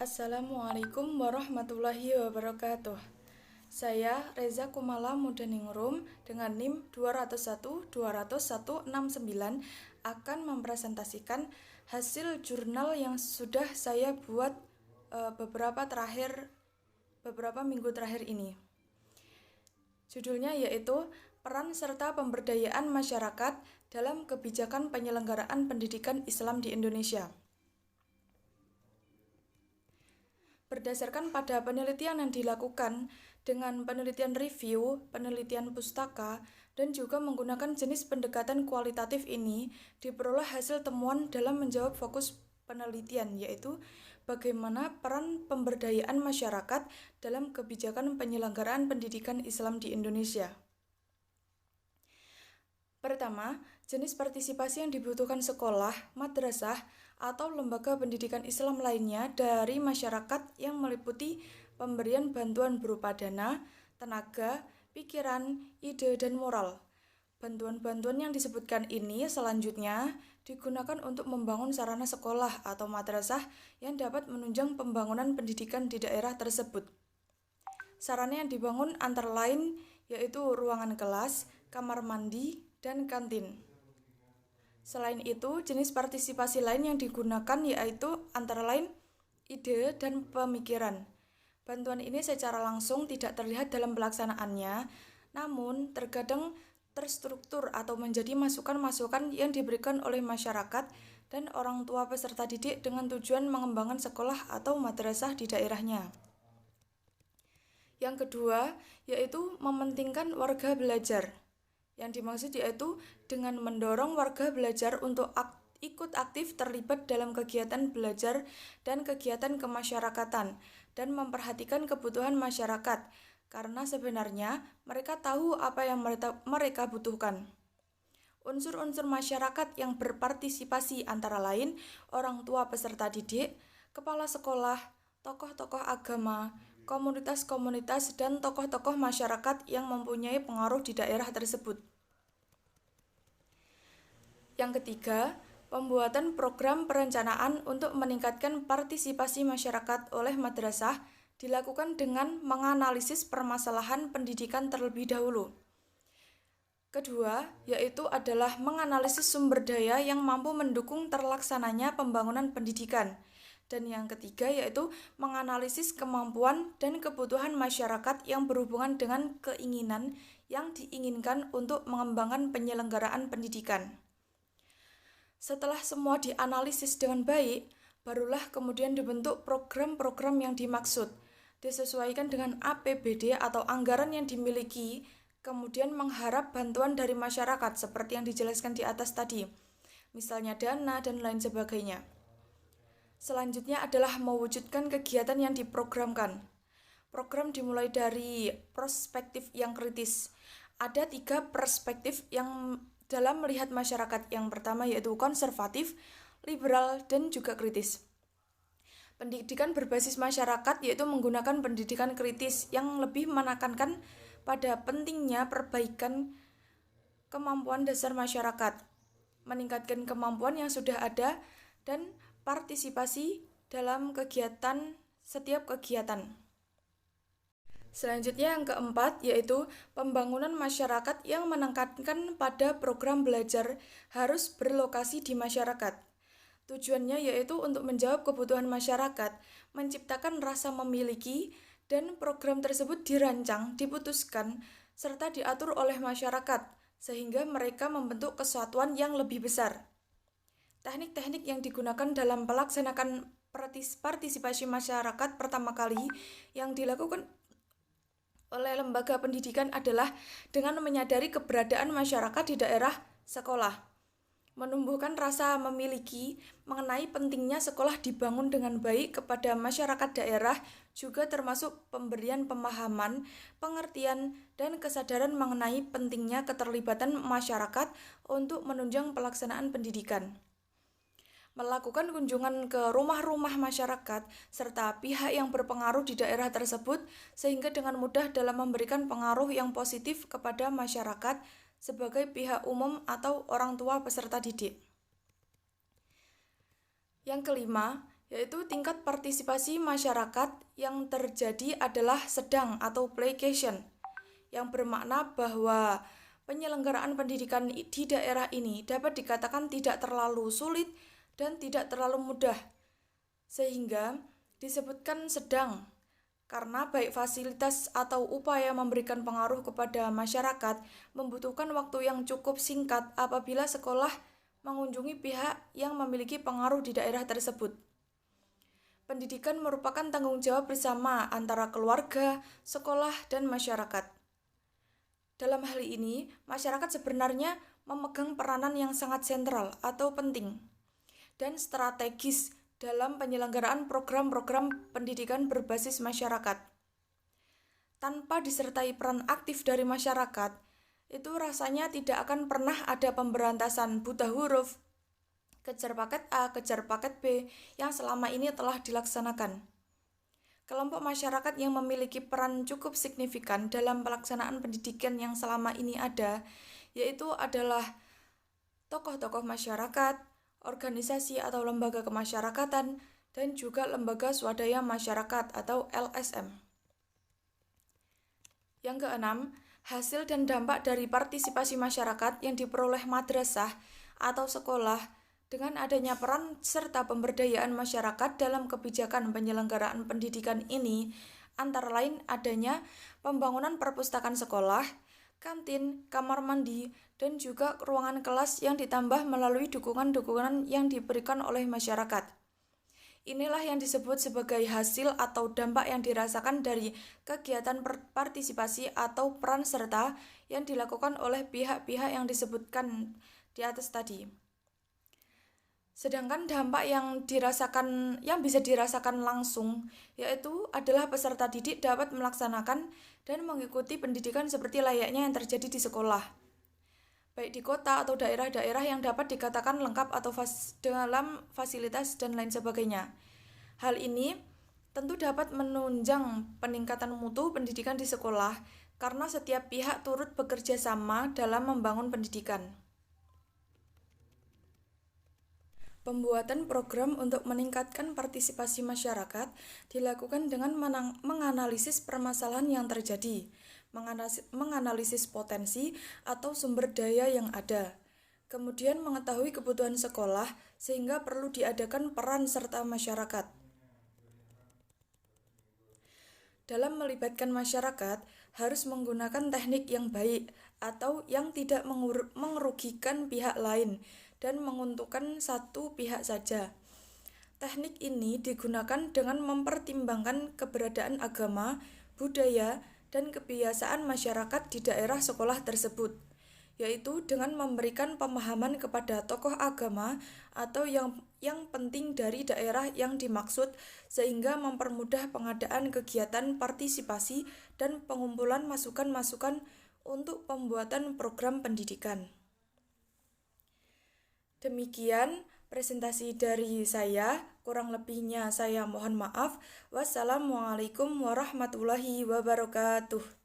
Assalamualaikum warahmatullahi wabarakatuh. Saya Reza Kumala Mudaningrum dengan NIM 201-20169 akan mempresentasikan hasil jurnal yang sudah saya buat beberapa minggu terakhir ini. Judulnya yaitu Peran serta Pemberdayaan Masyarakat dalam Kebijakan Penyelenggaraan Pendidikan Islam di Indonesia. Berdasarkan pada penelitian yang dilakukan dengan penelitian review, penelitian pustaka, dan juga menggunakan jenis pendekatan kualitatif ini, diperoleh hasil temuan dalam menjawab fokus penelitian, yaitu bagaimana peran pemberdayaan masyarakat dalam kebijakan penyelenggaraan pendidikan Islam di Indonesia. Pertama, jenis partisipasi yang dibutuhkan sekolah, madrasah, atau lembaga pendidikan Islam lainnya dari masyarakat yang meliputi pemberian bantuan berupa dana, tenaga, pikiran, ide, dan moral. Bantuan-bantuan yang disebutkan ini selanjutnya digunakan untuk membangun sarana sekolah atau madrasah yang dapat menunjang pembangunan pendidikan di daerah tersebut. Sarana yang dibangun antara lain yaitu ruangan kelas, kamar mandi, dan kantin. Selain itu, jenis partisipasi lain yang digunakan yaitu antara lain ide dan pemikiran. Bantuan ini secara langsung tidak terlihat dalam pelaksanaannya, namun terkadang terstruktur atau menjadi masukan-masukan yang diberikan oleh masyarakat dan orang tua peserta didik dengan tujuan mengembangkan sekolah atau madrasah di daerahnya. Yang kedua, yaitu mementingkan warga belajar. Yang dimaksud yaitu dengan mendorong warga belajar untuk ikut aktif terlibat dalam kegiatan belajar dan kegiatan kemasyarakatan dan memperhatikan kebutuhan masyarakat, karena sebenarnya mereka tahu apa yang mereka butuhkan. Unsur-unsur masyarakat yang berpartisipasi antara lain orang tua peserta didik, kepala sekolah, tokoh-tokoh agama, komunitas-komunitas, dan tokoh-tokoh masyarakat yang mempunyai pengaruh di daerah tersebut. Yang ketiga, pembuatan program perencanaan untuk meningkatkan partisipasi masyarakat oleh madrasah dilakukan dengan menganalisis permasalahan pendidikan terlebih dahulu. Kedua, yaitu adalah menganalisis sumber daya yang mampu mendukung terlaksananya pembangunan pendidikan. Dan yang ketiga yaitu menganalisis kemampuan dan kebutuhan masyarakat yang berhubungan dengan keinginan yang diinginkan untuk mengembangkan penyelenggaraan pendidikan. Setelah semua dianalisis dengan baik, barulah kemudian dibentuk program-program yang dimaksud, disesuaikan dengan APBD atau anggaran yang dimiliki, kemudian mengharap bantuan dari masyarakat seperti yang dijelaskan di atas tadi, misalnya dana dan lain sebagainya. Selanjutnya adalah mewujudkan kegiatan yang diprogramkan. Program dimulai dari perspektif yang kritis. Ada 3 perspektif yang dalam melihat masyarakat. Yang pertama yaitu konservatif, liberal, dan juga kritis. Pendidikan berbasis masyarakat yaitu menggunakan pendidikan kritis yang lebih menekankan pada pentingnya perbaikan kemampuan dasar masyarakat, meningkatkan kemampuan yang sudah ada, dan partisipasi dalam setiap kegiatan. Selanjutnya yang keempat yaitu pembangunan masyarakat yang menekankan pada program belajar harus berlokasi di masyarakat. Tujuannya yaitu untuk menjawab kebutuhan masyarakat, menciptakan rasa memiliki, dan program tersebut dirancang, diputuskan, serta diatur oleh masyarakat, sehingga mereka membentuk kesatuan yang lebih besar. Teknik-teknik yang digunakan dalam melaksanakan partisipasi masyarakat pertama kali yang dilakukan oleh lembaga pendidikan adalah dengan menyadari keberadaan masyarakat di daerah sekolah, menumbuhkan rasa memiliki mengenai pentingnya sekolah dibangun dengan baik kepada masyarakat daerah, juga termasuk pemberian pemahaman, pengertian, dan kesadaran mengenai pentingnya keterlibatan masyarakat untuk menunjang pelaksanaan pendidikan. Melakukan kunjungan ke rumah-rumah masyarakat serta pihak yang berpengaruh di daerah tersebut sehingga dengan mudah dalam memberikan pengaruh yang positif kepada masyarakat sebagai pihak umum atau orang tua peserta didik. Yang kelima, yaitu tingkat partisipasi masyarakat yang terjadi adalah sedang atau playcation, yang bermakna bahwa penyelenggaraan pendidikan di daerah ini dapat dikatakan tidak terlalu sulit dan tidak terlalu mudah, sehingga disebutkan sedang, karena baik fasilitas atau upaya memberikan pengaruh kepada masyarakat membutuhkan waktu yang cukup singkat apabila sekolah mengunjungi pihak yang memiliki pengaruh di daerah tersebut. Pendidikan merupakan tanggung jawab bersama antara keluarga, sekolah, dan masyarakat. Dalam hal ini, masyarakat sebenarnya memegang peranan yang sangat sentral atau penting dan strategis dalam penyelenggaraan program-program pendidikan berbasis masyarakat. Tanpa disertai peran aktif dari masyarakat, itu rasanya tidak akan pernah ada pemberantasan buta huruf, kejar paket A, kejar paket B yang selama ini telah dilaksanakan. Kelompok masyarakat yang memiliki peran cukup signifikan dalam pelaksanaan pendidikan yang selama ini ada, yaitu adalah tokoh-tokoh masyarakat, organisasi atau lembaga kemasyarakatan, dan juga lembaga swadaya masyarakat atau LSM. Yang keenam, hasil dan dampak dari partisipasi masyarakat yang diperoleh madrasah atau sekolah dengan adanya peran serta pemberdayaan masyarakat dalam kebijakan penyelenggaraan pendidikan ini, antara lain adanya pembangunan perpustakaan sekolah, kantin, kamar mandi, dan juga ruangan kelas yang ditambah melalui dukungan-dukungan yang diberikan oleh masyarakat. Inilah yang disebut sebagai hasil atau dampak yang dirasakan dari kegiatan partisipasi atau peran serta yang dilakukan oleh pihak-pihak yang disebutkan di atas tadi. Sedangkan dampak yang bisa dirasakan langsung, yaitu adalah peserta didik dapat melaksanakan dan mengikuti pendidikan seperti layaknya yang terjadi di sekolah, baik di kota atau daerah-daerah yang dapat dikatakan lengkap atau dalam fasilitas dan lain sebagainya. Hal ini tentu dapat menunjang peningkatan mutu pendidikan di sekolah karena setiap pihak turut bekerja sama dalam membangun pendidikan. Pembuatan program untuk meningkatkan partisipasi masyarakat dilakukan dengan menganalisis permasalahan yang terjadi, menganalisis potensi atau sumber daya yang ada, kemudian mengetahui kebutuhan sekolah sehingga perlu diadakan peran serta masyarakat. Dalam melibatkan masyarakat, harus menggunakan teknik yang baik atau yang tidak merugikan pihak lain dan menguntungkan satu pihak saja. Teknik ini digunakan dengan mempertimbangkan keberadaan agama, budaya, dan kebiasaan masyarakat di daerah sekolah tersebut, yaitu dengan memberikan pemahaman kepada tokoh agama atau yang penting dari daerah yang dimaksud sehingga mempermudah pengadaan kegiatan partisipasi dan pengumpulan masukan-masukan untuk pembuatan program pendidikan. Demikian presentasi dari saya, kurang lebihnya saya mohon maaf. Wassalamualaikum warahmatullahi wabarakatuh.